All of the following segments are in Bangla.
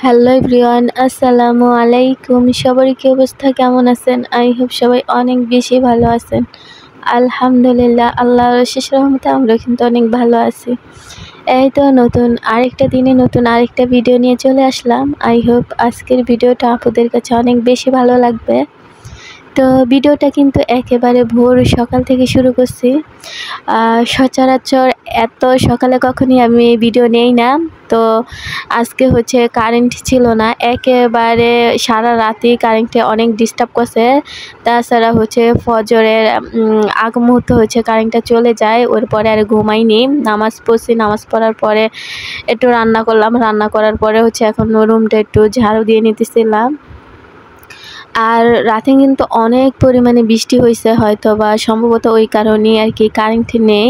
হ্যালো এভরিওয়ান, আসসালামু আলাইকুম। সবার কি অবস্থা, কেমন আছেন? আই হোপ সবাই অনেক বেশি ভালো আছেন। আলহামদুলিল্লাহ, আল্লাহর অশেষ রহমতে আমরা কিন্তু অনেক ভালো আছি। এই তো নতুন আরেকটা দিনে নতুন আরেকটা ভিডিও নিয়ে চলে আসলাম। আই হোপ আজকের ভিডিওটা আপনাদের কাছে অনেক বেশি ভালো লাগবে। তো ভিডিওটা কিন্তু একেবারে ভোর সকাল থেকে শুরু করছি। সচরাচর এত সকালে কখনই আমি ভিডিও নেই না। তো আজকে হচ্ছে কারেন্ট ছিল না, একেবারে সারা রাতই কারেন্টে অনেক ডিস্টার্ব করছে। তাছাড়া হচ্ছে ফজরের আগ মুহূর্তে হচ্ছে কারেন্টটা চলে যায়, ওর পরে আর ঘুমাইনি। নামাজ পড়ছি, নামাজ পড়ার পরে একটু রান্না করলাম, রান্না করার পরে হচ্ছে এখন রুমটা একটু ঝাড়ু দিয়ে নিতেছিলাম। আর রাতে কিন্তু অনেক পরিমাণে বৃষ্টি হয়েছে, হয়তো বা সম্ভবত ওই কারণেই আর কি কারেন্ট নেই।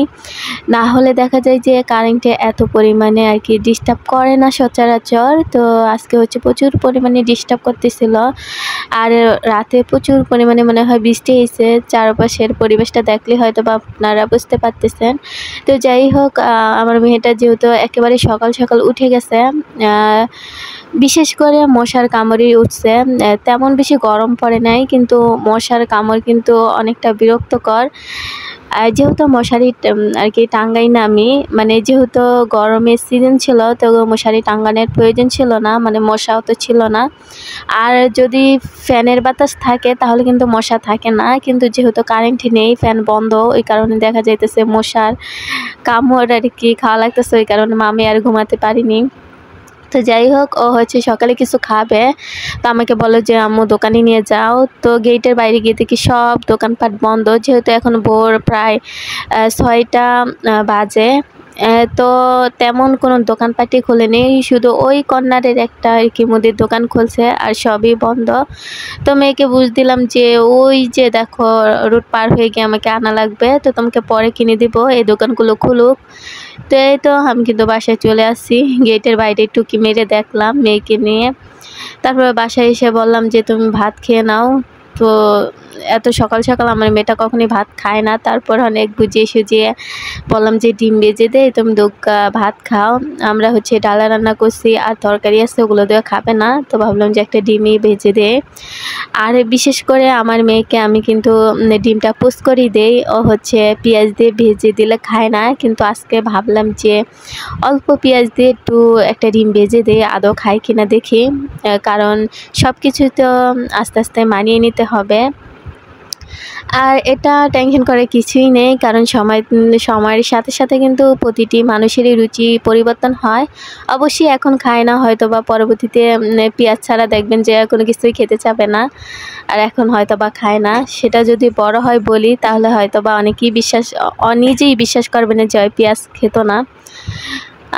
না হলে দেখা যায় যে কারেন্টে এত পরিমাণে আর কি ডিস্টার্ব করে না সচরাচর। তো আজকে হচ্ছে প্রচুর পরিমাণে ডিস্টার্ব করতেছিল। আর রাতে প্রচুর পরিমাণে মনে হয় বৃষ্টি হয়েছে, চারপাশের পরিবেশটা দেখলে হয়তো বা আপনারা বুঝতে পারতেছেন। তো যাই হোক, আমার মেয়েটা যেহেতু একেবারে সকাল সকাল উঠে গেছে, বিশেষ করে মশার কামড়ই উঠছে। তেমন বেশি গরম পড়ে নাই, কিন্তু মশার কামড় কিন্তু অনেকটা বিরক্তকর। যেহেতু মশারি আর কি টাঙ্গাই না আমি, মানে যেহেতু গরমের সিজন ছিল তো মশারি টাঙ্গানোর প্রয়োজন ছিল না, মানে মশাও তো ছিল না। আর যদি ফ্যানের বাতাস থাকে তাহলে কিন্তু মশা থাকে না, কিন্তু যেহেতু কারেন্ট নেই, ফ্যান বন্ধ, ওই কারণে দেখা যাইতেছে মশার কামড় আর কি খাওয়া লাগতেছে। ওই কারণে আমি আর ঘুমাতে পারিনি। তো যাই হোক, ও হচ্ছে সকালে কিছু খাবে, তো আমাকে বলল যে আম্মু দোকানে নিয়ে যাও। তো গেটের বাইরে গিয়ে দেখি সব দোকানপাট বন্ধ, যেহেতু এখন ভোর প্রায় 6টা বাজে। তো তেমন কোনো দোকানপাটই খোলেনি, শুধু ওই কর্নারের একটা আর কি মুদির দোকান খুলছে, আর সবই বন্ধ। তো মেয়েকে বুঝ দিলাম যে ওই যে দেখো রোড পার হয়ে গিয়ে আমাকে আনা লাগবে, তো তোমাকে পরে কিনে দিব, এই দোকানগুলো খুলুক। তো এই তো আমি কিন্তু বাসায় চলে আসছি, গেটের বাইরে টুকি মেরে দেখলাম মেয়েকে নিয়ে। তারপরে বাসায় এসে বললাম যে তুমি ভাত খেয়ে নাও। তো এত সকাল সকাল আমার মেয়েটা কখনই ভাত খায় না, তারপর অনেক বুঝিয়ে সুজিয়ে বললাম যে ডিম ভেজে দে, তুমি ভাত খাও। আমরা হচ্ছে ডালা রান্না করছি আর তরকারি আছে, ওগুলো দিয়ে খাবে না, তো ভাবলাম যে একটা ডিমই ভেজে দে। আর বিশেষ করে আমার মেয়েকে আমি কিন্তু ডিমটা পোস্ট করে দেই, ও হচ্ছে পেঁয়াজ দিয়ে ভেজে দিলে খায় না, কিন্তু আজকে ভাবলাম যে অল্প পেঁয়াজ দিয়ে একটু একটা ডিম ভেজে দিই, আদৌ খায় কিনা দেখি। কারণ সব কিছু তো আস্তে আস্তে মানিয়ে নিতে হবে। আর এটা টেনশন করার কিছুই নেই, কারণ সময়ের সাথে সাথে কিন্তু প্রতিটি মানুষেরই রুচি পরিবর্তন হয়। অবশ্যই এখন খায় না, হয়তো বা পরবর্তীতে পেঁয়াজ ছাড়া দেখবেন যে কোনো কিছুই খেতে চাবে না, আর এখন হয়তো বা খায় না। সেটা যদি বড় হয় বলি তাহলে হয়তো বা অনেকেই নিজেই বিশ্বাস করবে না যে পেঁয়াজ খেত না।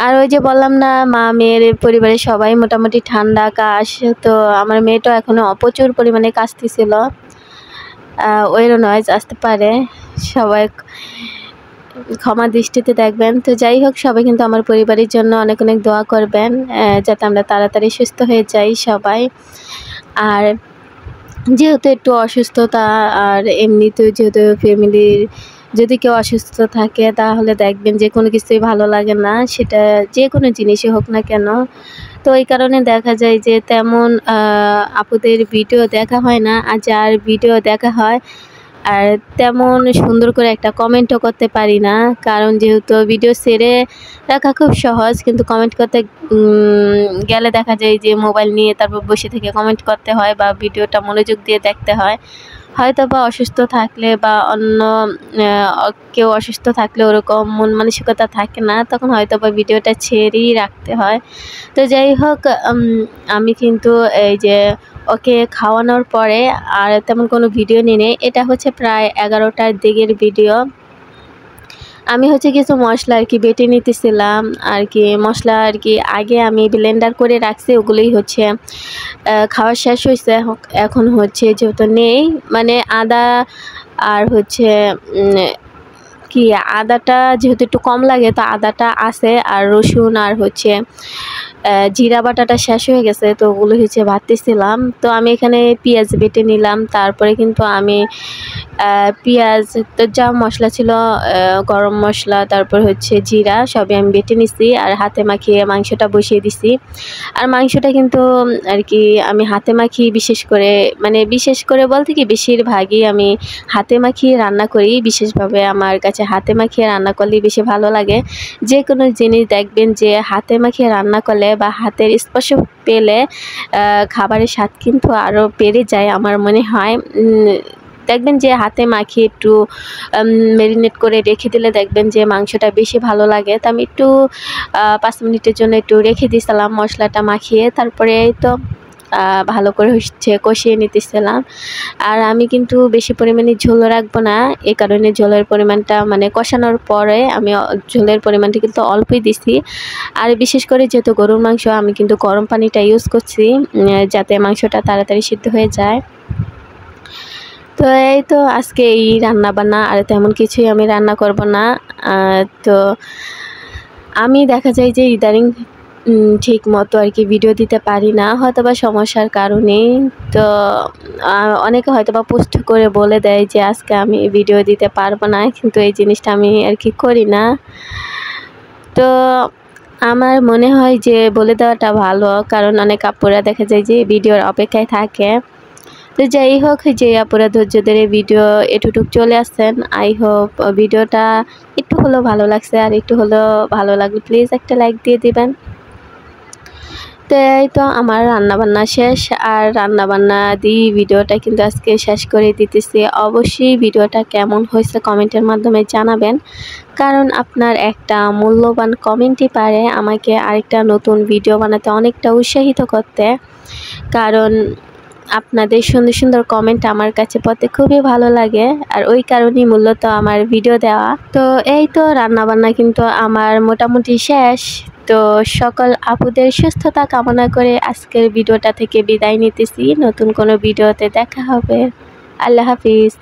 আর ওই যে বললাম না, মা মেয়ের পরিবারের সবাই মোটামুটি ঠান্ডা কাশ, তো আমার মেয়েটাও এখনও প্রচুর পরিমাণে কাশতেছিল। ওয়েরও নয়েজ আসতে পারে, সবাই ক্ষমা দৃষ্টিতে দেখবেন। তো যাই হোক, সবাই কিন্তু আমার পরিবারের জন্য অনেক অনেক দোয়া করবেন, যাতে আমরা তাড়াতাড়ি সুস্থ হয়ে যাই সবাই। আর যেহেতু একটু অসুস্থতা, আর এমনিতেও যেহেতু ফ্যামিলির যদি কেউ অসুস্থ থাকে তাহলে দেখবেন যে কোনো কিছুই ভালো লাগে না, সেটা যে কোনো জিনিসই হোক না কেন। তো এই কারণে দেখা যায় যে তেমন আপুদের ভিডিও দেখা হয় না, আর যার ভিডিও দেখা হয় আর তেমন সুন্দর করে একটা কমেন্টও করতে পারি না, কারণ যেহেতু ভিডিও ছেড়ে রাখা খুব সহজ, কিন্তু কমেন্ট করতে গেলে দেখা যায় যে মোবাইল নিয়ে তারপর বসে থেকে কমেন্ট করতে হয়, বা ভিডিওটা মনোযোগ দিয়ে দেখতে হয়। হয়তো বা অসুস্থ থাকলে বা অন্য কেউ অসুস্থ থাকলে ওরকম মন মানসিকতা থাকে না, তখন হয়তো বা ভিডিওটা ছেড়েই রাখতে হয়। তো যাই হোক, আমি কিন্তু এই যে ওকে খাওয়ানোর পরে আর তেমন কোনো ভিডিও নিই নি। এটা হচ্ছে প্রায় 11টার দিকের ভিডিও। আমি হচ্ছে কিছু মশলা আর কি বেটে নিতেছিলাম, আর কি মশলা আর কি আগে আমি ব্লেন্ডার করে রাখছি, ওগুলোই হচ্ছে খাওয়া শেষ হয়েছে। এখন হচ্ছে যেহেতু নেই, মানে আদা আর হচ্ছে কি আদাটা যেহেতু একটু কম লাগে, তো আদাটা আছে, আর রসুন আর হচ্ছে জিরা বাটাটা শেষ হয়ে গেছে, তো ওগুলো হচ্ছে ভাজতেছিলাম। তো আমি এখানে পেঁয়াজ বেটে নিলাম, তারপরে কিন্তু আমি পেঁয়াজ, তো যা মশলা ছিল, গরম মশলা, তারপর হচ্ছে জিরা, সবই আমি বেটে নিছি আর হাতে মাখিয়ে মাংসটা বসিয়ে দিছি। আর মাংসটা কিন্তু আর কি আমি হাতে মাখিয়ে বিশেষ করে বলতে কি বেশিরভাগই আমি হাতে মাখিয়ে রান্না করি। বিশেষভাবে আমার কাছে হাতে মাখিয়ে রান্না করলেই বেশি ভালো লাগে। যে কোনো জিনিস দেখবেন যে হাতে মাখিয়ে রান্না করলে বা হাতের স্পর্শ পেলে খাবারের স্বাদ কিন্তু আরও বেড়ে যায় আমার মনে হয়। দেখবেন যে হাতে মাখিয়ে একটু ম্যারিনেট করে রেখে দিলে দেখবেন যে মাংসটা বেশি ভালো লাগে। তো আমি একটু 5 মিনিটের জন্য একটু রেখে দিয়েছিলাম মশলাটা মাখিয়ে, তারপরে এই তো ভালো করে হচ্ছে কষিয়ে নিতেছিলাম। আর আমি কিন্তু বেশি পরিমাণে ঝোল রাখবো না, এই কারণে ঝোলের পরিমাণটা কষানোর পরে আমি ঝোলের পরিমাণটা কিন্তু অল্পই দিছি। আর বিশেষ করে যেহেতু গরুর মাংস, আমি কিন্তু গরম পানিটা ইউজ করছি যাতে মাংসটা তাড়াতাড়ি সিদ্ধ হয়ে যায়। তো এই তো আজকে এই রান্না বান্না, আর তেমন কিছুই আমি রান্না করব না। তো আমি দেখা যায় যে ইদানিং ঠিক মতো আর কি ভিডিও দিতে পারি না, হয়তোবা সমস্যার কারণে। তো অনেকে হয়তোবা পোস্ট করে বলে দেয় যে আজকে আমি ভিডিও দিতে পারবো না, কিন্তু এই জিনিসটা আমি আর কি করি না। তো আমার মনে হয় যে বলে দেওয়াটা ভালো, কারণ অনেক আপুরা দেখা যায় যে ভিডিওর অপেক্ষায় থাকে। তো যাই হোক, যে আপুরা ধৈর্য ধরে ভিডিও এতটুক চলে আসছেন, আই হোপ ভিডিওটা একটু হলেও ভালো লাগছে। আর একটু হলেও ভালো লাগলে প্লিজ একটা লাইক দিয়ে দিবেন। তো এই তো আমার রান্নাবান্না শেষ, আর রান্নাবান্না দিয়ে ভিডিওটা কিন্তু আজকে শেষ করে দিতেছি। অবশ্যই ভিডিওটা কেমন হয়েছে কমেন্টের মাধ্যমে জানাবেন, কারণ আপনার একটা মূল্যবান কমেন্টই পারে আমাকে আরেকটা নতুন ভিডিও বানাতে অনেকটা উৎসাহিত করতে। কারণ আপনাদের সুন্দর সুন্দর কমেন্ট আমার কাছে পড়তে খুবই ভালো লাগে, আর ওই কারণেই মূলত আমার ভিডিও দেওয়া। তো এই তো রান্নাবান্না কিন্তু আমার মোটামুটি শেষ। তো সকল আপুদের সুস্থতা কামনা করে আজকের ভিডিওটা থেকে বিদায় নিতেছি। নতুন কোনো ভিডিওতে দেখা হবে। আল্লাহ হাফিজ।